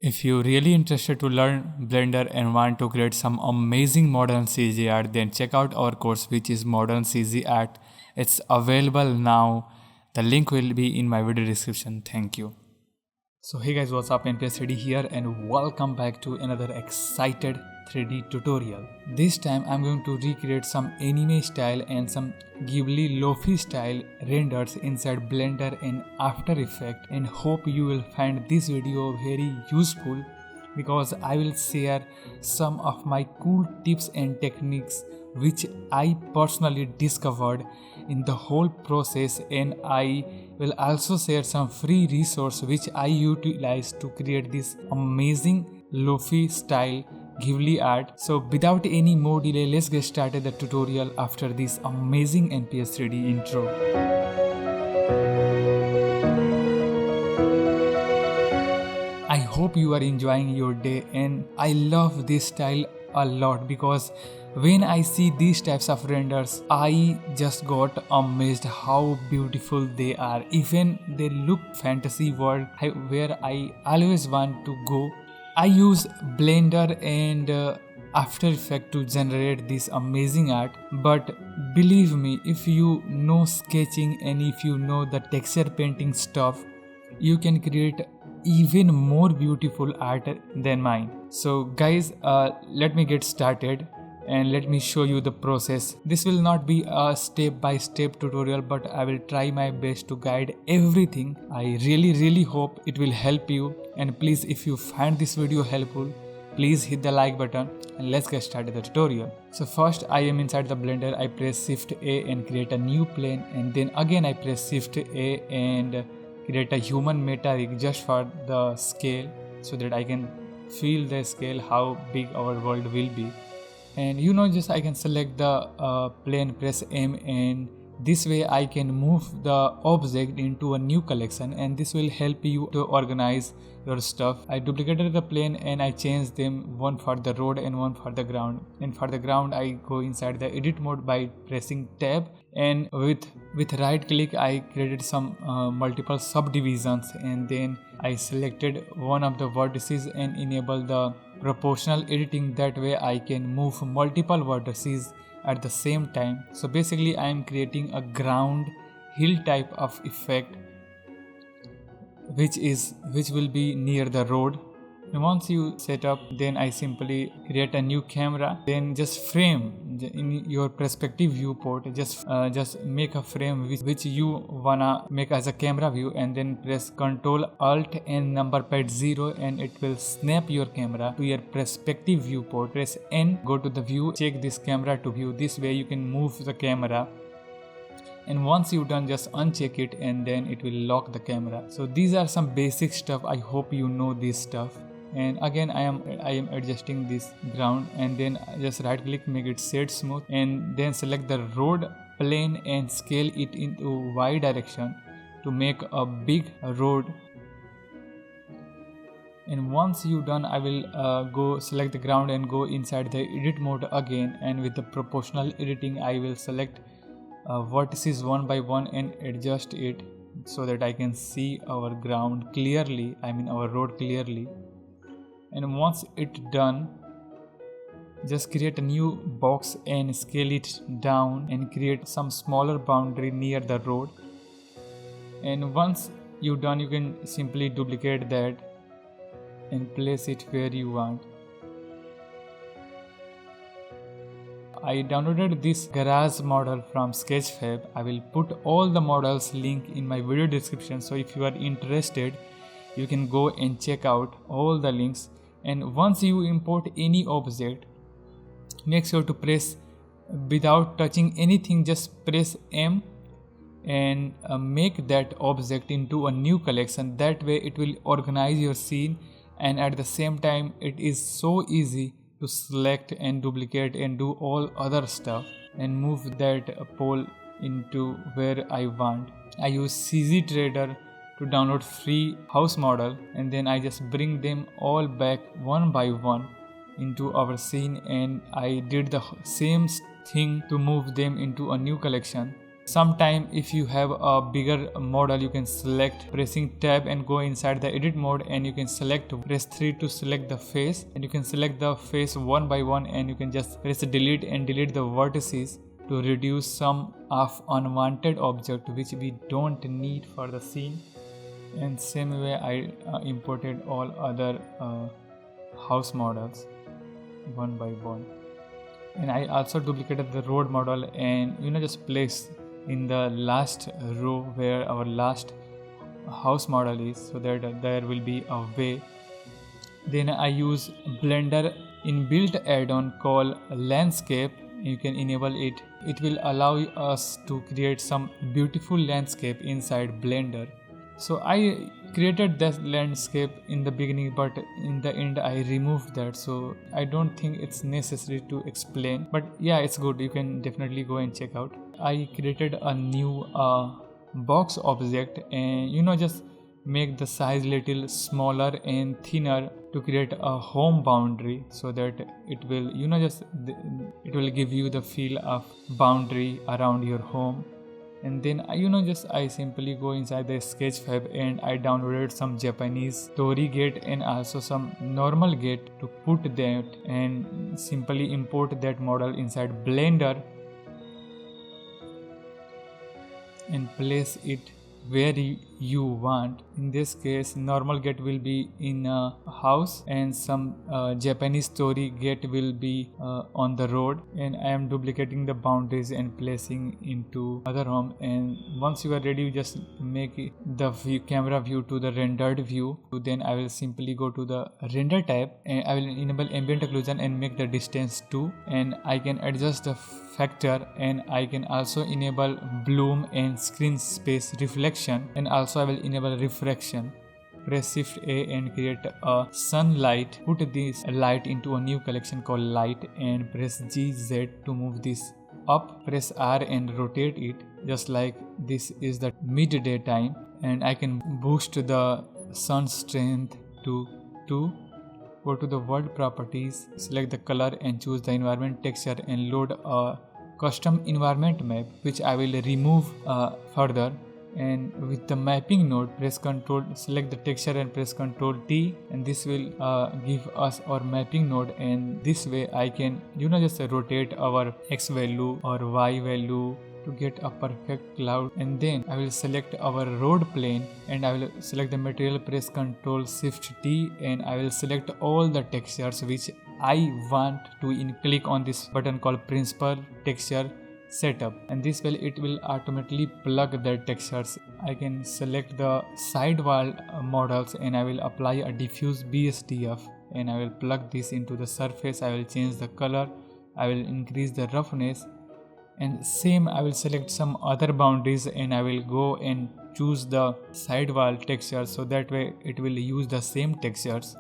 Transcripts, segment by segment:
If you're really interested to learn Blender and want to create some amazing modern CG art, then check out our course which is Modern CG Art. It's available now. The link will be in my video description. Thank you. So hey guys, what's up? NPS3D here and welcome back to another excited 3D tutorial. This time I'm going to recreate some anime style and some Ghibli lofi style renders inside Blender and After Effects, and hope you will find this video very useful because I will share some of my cool tips and techniques which I personally discovered in the whole process, and I will also share some free resource which I utilize to create this amazing lofi style Ghibli art. So without any more delay, let's get started the tutorial after this amazing NPS3D intro. I hope you are enjoying your day, and I love this style a lot because when I see these types of renders, I just got amazed how beautiful they are. Even they look fantasy world where I always want to go. I use Blender and After Effects to generate this amazing art, but believe me, if you know sketching and if you know the texture painting stuff, you can create even more beautiful art than mine. So guys, let me get started and let me show you the process. This will not be a step-by-step tutorial, but I will try my best to guide everything. I really hope it will help you, and please, if you find this video helpful, please hit the like button and let's get started the tutorial. So first I am inside the Blender. I press Shift A and create a new plane, and then again I press Shift A and create a human meta rig just for the scale, so that I can feel the scale how big our world will be. And just I can select the plane, press M, and this way I can move the object into a new collection, and this will help you to organize your stuff. I duplicated the plane and I changed them, one for the road and one for the ground. And for the ground I go inside the edit mode by pressing tab, and with right click I created some multiple subdivisions, and then I selected one of the vertices and enable the proportional editing. That way I can move multiple vertices at the same time. So basically I am creating a ground hill type of effect which will be near the road. And once you set up, then I simply create a new camera, then just frame in your perspective viewport. Just make a frame which you wanna make as a camera view, and then press Ctrl Alt and number pad 0, and it will snap your camera to your perspective viewport. Press N, go to the view, check this camera to view. This way you can move the camera, and once you're done, just uncheck it and then it will lock the camera. So these are some basic stuff. I hope you know this stuff. And again I am adjusting this ground, and then just right click, make it shade smooth, and then select the road plane and scale it into Y direction to make a big road. And once you done, I will go select the ground and go inside the edit mode again, and with the proportional editing I will select vertices one by one and adjust it so that I can see our ground clearly, our road clearly. And once it's done, just create a new box and scale it down and create some smaller boundary near the road. And once you're done, you can simply duplicate that and place it where you want. I downloaded this garage model from Sketchfab. I will put all the models link in my video description, so if you are interested you can go and check out all the links. And once you import any object, make sure to press, without touching anything, just press M and make that object into a new collection. That way it will organize your scene, and at the same time it is so easy to select and duplicate and do all other stuff and move that pole into where I want. I use CG Trader to download free house model, and then I just bring them all back one by one into our scene, and I did the same thing to move them into a new collection. Sometime if you have a bigger model, you can select pressing tab and go inside the edit mode, and you can press 3 to select the face, and you can select the face one by one, and you can just press delete and delete the vertices to reduce some of unwanted object which we don't need for the scene. And same way I imported all other house models one by one, and I also duplicated the road model and just place in the last row where our last house model is, so that there will be a way. Then I use Blender inbuilt add-on called landscape. You can enable it. It will allow us to create some beautiful landscape inside Blender. So I created that landscape in the beginning, but in the end I removed that, so I don't think it's necessary to explain, but yeah, it's good. You can definitely go and check out. I created a new box object, and just make the size little smaller and thinner to create a home boundary, so that it will it will give you the feel of boundary around your home. And then I simply go inside the Sketchfab and I downloaded some Japanese story gate and also some normal gate to put that, and simply import that model inside Blender and place it where you want. In this case, normal gate will be in a house, and some Japanese story gate will be on the road, and I am duplicating the boundaries and placing into other home. And once you are ready, you just make the camera view to the rendered view. Then I will simply go to the render tab and I will enable ambient occlusion and make the distance 2, and I can adjust the factor, and I can also enable bloom and screen space reflection, and also I will enable refraction. Press Shift A and create a sunlight. Put this light into a new collection called light, and press GZ to move this up. Press R and rotate it just like this is the midday time, and I can boost the sun strength to 2. Go to the world properties, select the color and choose the environment texture and load a custom environment map, which I will remove further. And with the mapping node, press Ctrl, select the texture and press Ctrl T, and this will give us our mapping node. And this way I can just rotate our X value or Y value to get a perfect cloud. And then I will select our road plane and I will select the material, press Ctrl Shift T, and I will select all the textures which I want to click on this button called Principal Texture Setup, and this way it will automatically plug the textures. I can select the sidewall models and I will apply a diffuse BSDF, and I will plug this into the surface. I will change the color, I will increase the roughness, and same I will select some other boundaries and I will go and choose the sidewall texture, so that way it will use the same textures.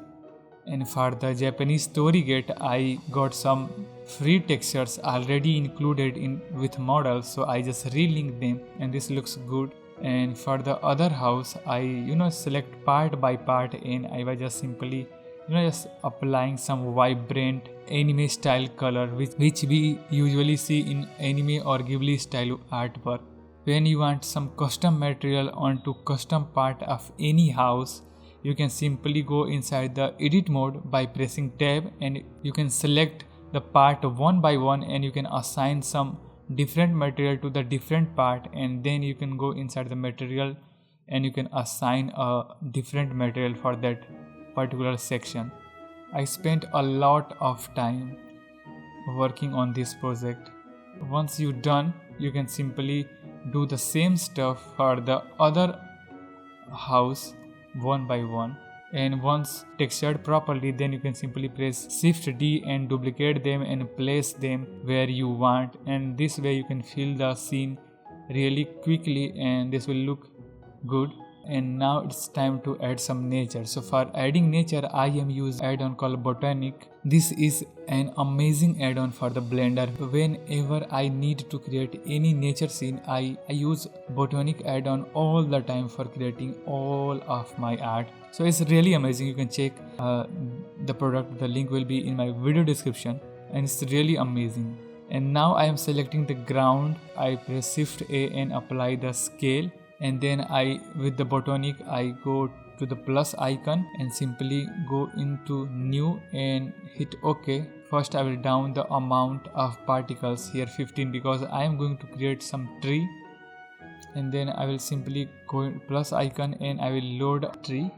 And for the Japanese story gate, I got some free textures already included in with models, so I just relink them and this looks good. And for the other house, I select part by part and I was just simply just applying some vibrant anime style color which we usually see in anime or Ghibli style artwork. When you want some custom material onto custom part of any house, you can simply go inside the edit mode by pressing tab, and you can select the part one by one and you can assign some different material to the different part, and then you can go inside the material and you can assign a different material for that particular section. I spent a lot of time working on this project. Once you're done, you can simply do the same stuff for the other house one by one, and once textured properly, then you can simply press Shift D and duplicate them and place them where you want, and this way you can fill the scene really quickly and this will look good. And now it's time to add some nature. So for adding nature, I am using add-on called Botanic. This is an amazing add-on for the Blender. Whenever I need to create any nature scene, I use Botanic add-on all the time for creating all of my art. So it's really amazing. You can check the product. The link will be in my video description, and it's really amazing. And now I am selecting the ground. I press Shift A and apply the scale, and then with the botanic I go to the plus icon and simply go into new and hit OK. First I will down the amount of particles here 15 because I am going to create some tree, and then I will simply go plus icon and I will load a tree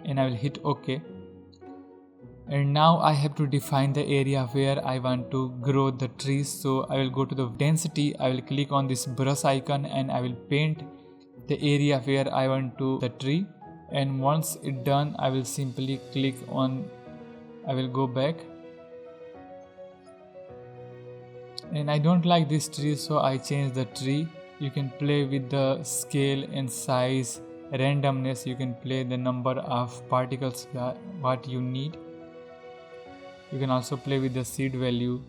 and I will hit OK. And now I have to define the area where I want to grow the trees. So I will go to the density, I will click on this brush icon and I will paint the area where I want to the tree. And once it done, I will simply click on, I will go back. And I don't like this tree, so I change the tree. You can play with the scale and size, randomness. You can play the number of particles what you need. You can also play with the seed value.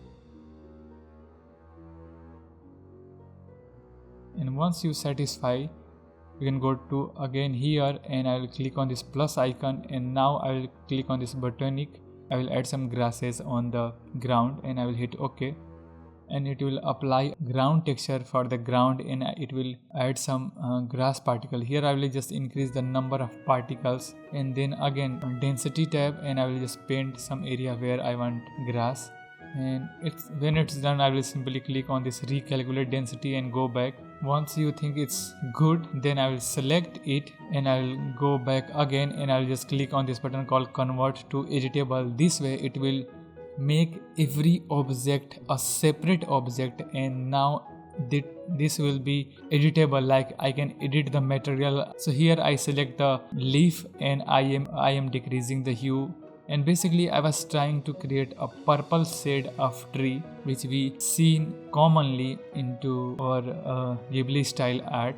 And once you satisfy, you can go to again here and I will click on this plus icon, and now I will click on this botanic. I will add some grasses on the ground and I will hit OK. And it will apply ground texture for the ground, and it will add some grass particle. Here I will just increase the number of particles, and then again density tab, and I will just paint some area where I want grass. And when it's done, I will simply click on this recalculate density and go back. Once you think it's good, then I will select it and I will go back again and I will just click on this button called convert to editable. This way it will make every object a separate object, and now this will be editable, like I can edit the material. So here I select the leaf and I am decreasing the hue, and basically I was trying to create a purple shade of tree which we seen commonly into our Ghibli style art.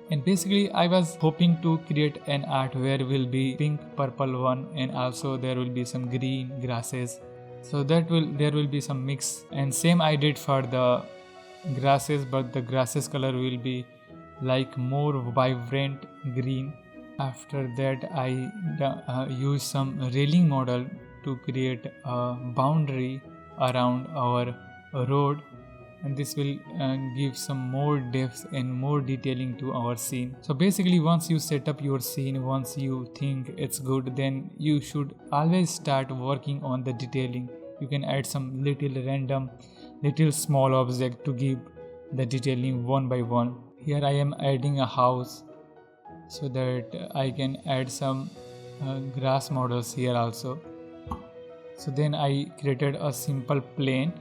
And basically I was hoping to create an art where will be pink purple one, and also there will be some green grasses. So there will be some mix, and same I did for the grasses, but the grasses color will be like more vibrant green. After that I use some railing model to create a boundary around our road, and this will give some more depth and more detailing to our scene. So basically once you set up your scene, once you think it's good, then you should always start working on the detailing. You can add some little small object to give the detailing one by one. Here I am adding a house so that I can add some grass models here also. So then I created a simple plane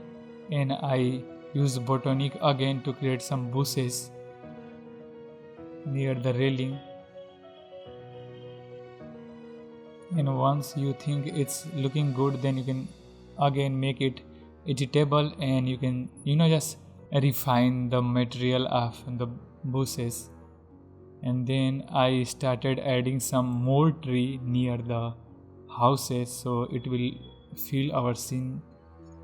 and I use botanic again to create some bushes near the railing. And once you think it's looking good, then you can again make it editable, and you can just refine the material of the bushes. And then I started adding some more tree near the houses so it will fill our scene.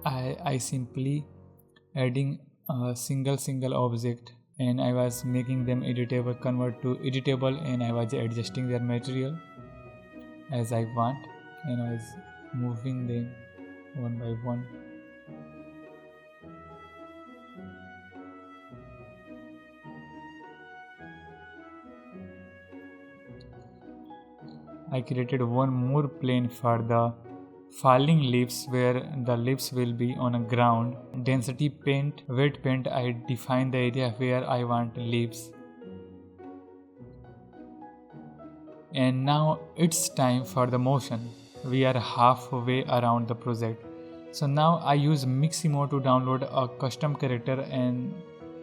I simply adding a single object, and I was making them editable, convert to editable, and I was adjusting their material as I want, and I was moving them one by one. I created one more plane for the falling leaves where the leaves will be on a ground. Density paint, wet paint, I define the area where I want leaves. And now it's time for the motion. We are halfway around the project. So now I use Miximo to download a custom character, and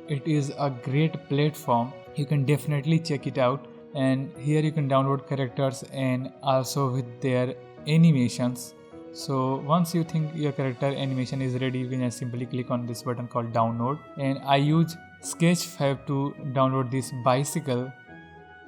it is a great platform. You can definitely check it out. And here you can download characters and also with their animations. So once you think your character animation is ready, you can just simply click on this button called download. And I use Sketch5 to download this bicycle,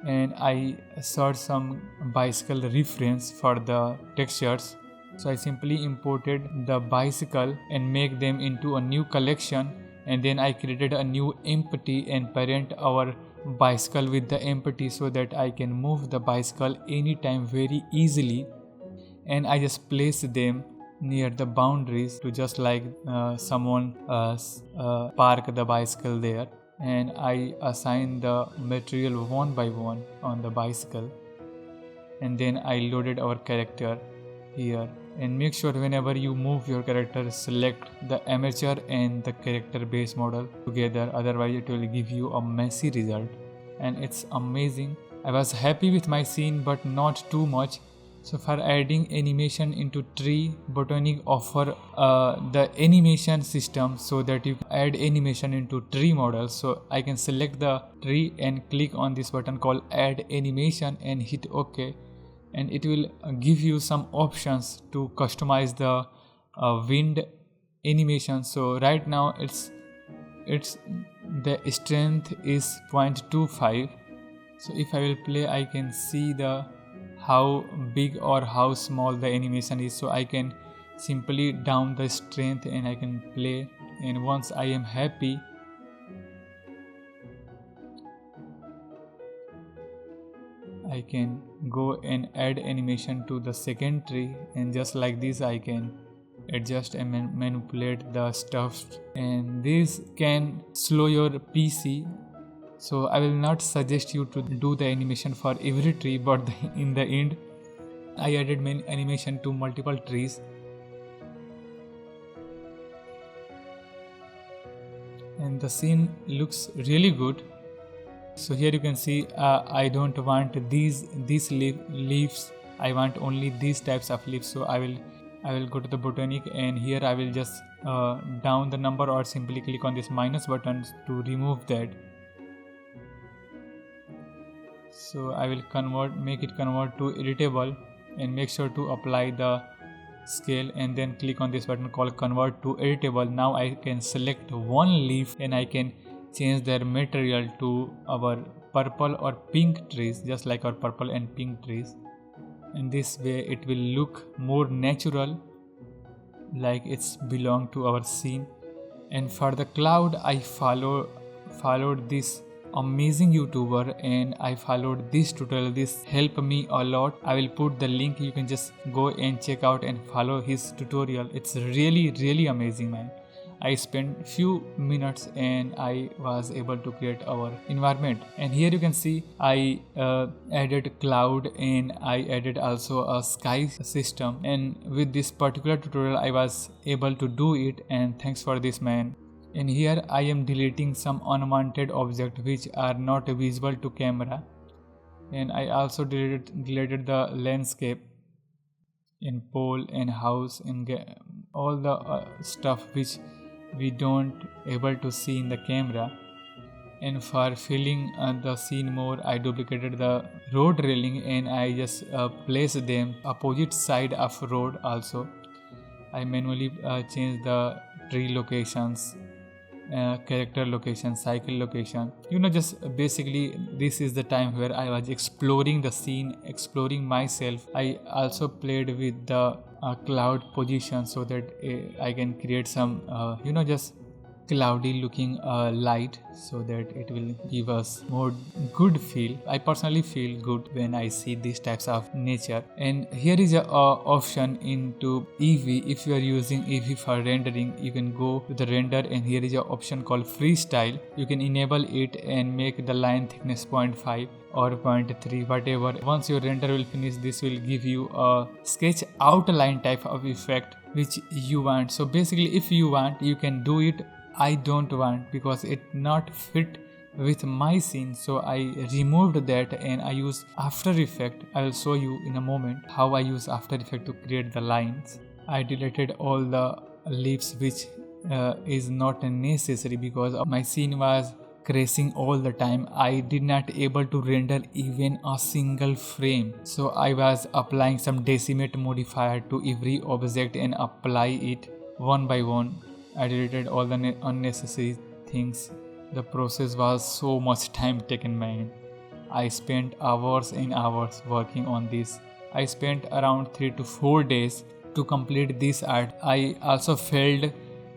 and I search some bicycle reference for the textures. So I simply imported the bicycle and make them into a new collection, and then I created a new empty and parent our bicycle with the empty so that I can move the bicycle anytime very easily. And I just place them near the boundaries to just like someone park the bicycle there, and I assign the material one by one on the bicycle, and then I loaded our character here. And make sure whenever you move your character, select the amateur and the character base model together, otherwise it will give you a messy result, and it's amazing. I was happy with my scene but not too much. So for adding animation into tree, Botanic offer the animation system so that you can add animation into tree models. So I can select the tree and click on this button called add animation and hit OK, and it will give you some options to customize the wind animation. So right now it's the strength is 0.25. so if I will play, I can see the how big or how small the animation is. So I can simply down the strength and I can play, and once I am happy, I can go and add animation to the second tree, and just like this I can adjust and manipulate the stuff, and this can slow your PC. So I will not suggest you to do the animation for every tree, but in the end I added animation to multiple trees, and the scene looks really good. So here you can see I don't want these leaves, I want only these types of leaves. So I will go to the Botanic, and here I will just down the number or simply click on this minus button to remove that. So I will make it convert to editable, and make sure to apply the scale, and then click on this button called convert to editable. Now I can select one leaf and I can change their material to our purple or pink trees, just like our purple and pink trees. In this way it will look more natural, like it's belong to our scene. And for the cloud, I followed this amazing YouTuber, and I followed this tutorial. This helped me a lot. I will put the link, you can just go and check out and follow his tutorial. It's really amazing, man. I spent few minutes and I was able to create our environment. And here you can see I added cloud, and I added also a sky system, and with this particular tutorial I was able to do it, and thanks for this, man. And here I am deleting some unwanted objects which are not visible to camera, and I also deleted the landscape in pole and house and all the stuff which we don't able to see in the camera. And for filling the scene more, I duplicated the road railing and I just placed them opposite side of road. Also I manually changed the tree locations, character location, cycle location. Just basically this is the time where I was exploring the scene, exploring myself. I also played with the cloud position so that I can create some just cloudy looking light, so that it will give us more good feel. I personally feel good when I see these types of nature. And here is a option into Eevee. If you are using Eevee for rendering, you can go to the render, and here is an option called freestyle. You can enable it and make the line thickness 0.5 or 0.3, whatever. Once your render will finish, this will give you a sketch outline type of effect which you want. So basically if you want, you can do it. I don't want because it not fit with my scene, so I removed that and I use After Effects. I will show you in a moment how I use After Effects to create the lines. I deleted all the leaves which is not necessary because my scene was crashing all the time. I did not able to render even a single frame, so I was applying some decimate modifier to every object and apply it one by one. I deleted all the unnecessary things. The process was so much time taken, man. I spent hours and hours working on this. I spent around 3 to 4 days to complete this art. I also failed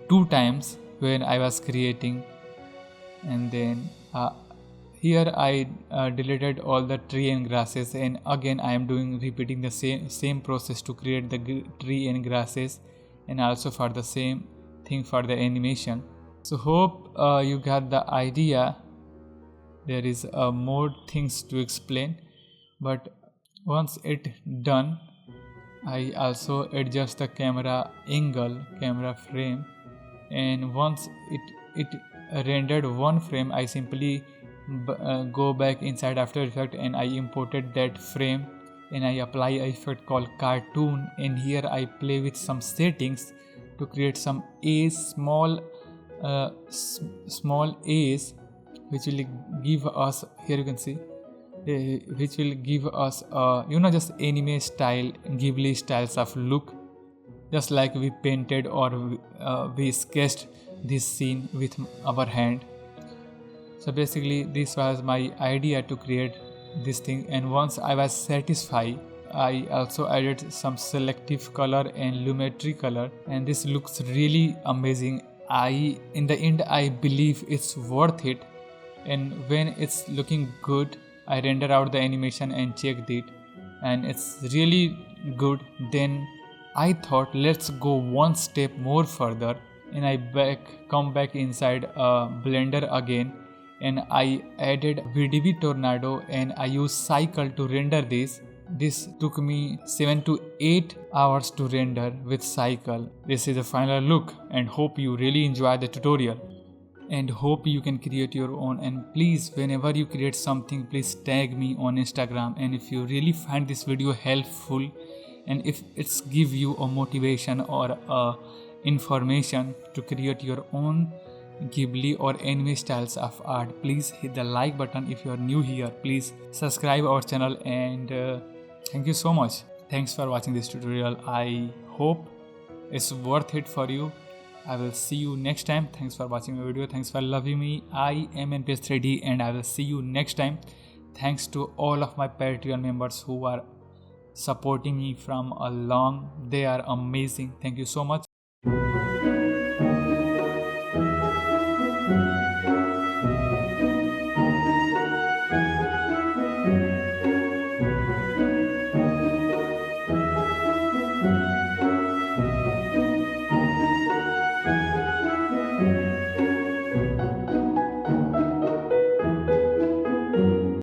2 times when I was creating, and then here I deleted all the tree and grasses, and again I am repeating the same process to create the tree and grasses. and also for the same thing for the animation. So hope you got the idea. There is more things to explain, but once it done, I also adjust the camera angle, camera frame, and once it rendered one frame, I simply go back inside After Effects and I imported that frame, and I apply a effect called cartoon, and here I play with some settings to create some A's, small A's, which will give us, here you can see, which will give us just anime style, Ghibli styles of look, just like we painted or we sketched this scene with our hand. So basically this was my idea to create this thing, and once I was satisfied, I also added some selective color and lumetri color, and this looks really amazing. In the end, I believe it's worth it, and when it's looking good, I render out the animation and checked it, and it's really good. Then I thought, let's go one step more further, and I come back inside Blender again, and I added VDB Tornado and I used Cycle to render this. This took me 7 to 8 hours to render with Cycle. This is the final look, and hope you really enjoy the tutorial, and hope you can create your own. And please, whenever you create something, please tag me on Instagram. And if you really find this video helpful, and if it's give you a motivation or information to create your own Ghibli or anime styles of art, please hit the like button. If you are new here, please subscribe our channel, and thank you so much. Thanks for watching this tutorial. I hope it's worth it for you. I will see you next time. Thanks for watching my video. Thanks for loving me. I am NPS3D, and I will see you next time. Thanks to all of my Patreon members who are supporting me from a long. They are amazing. Thank you so much.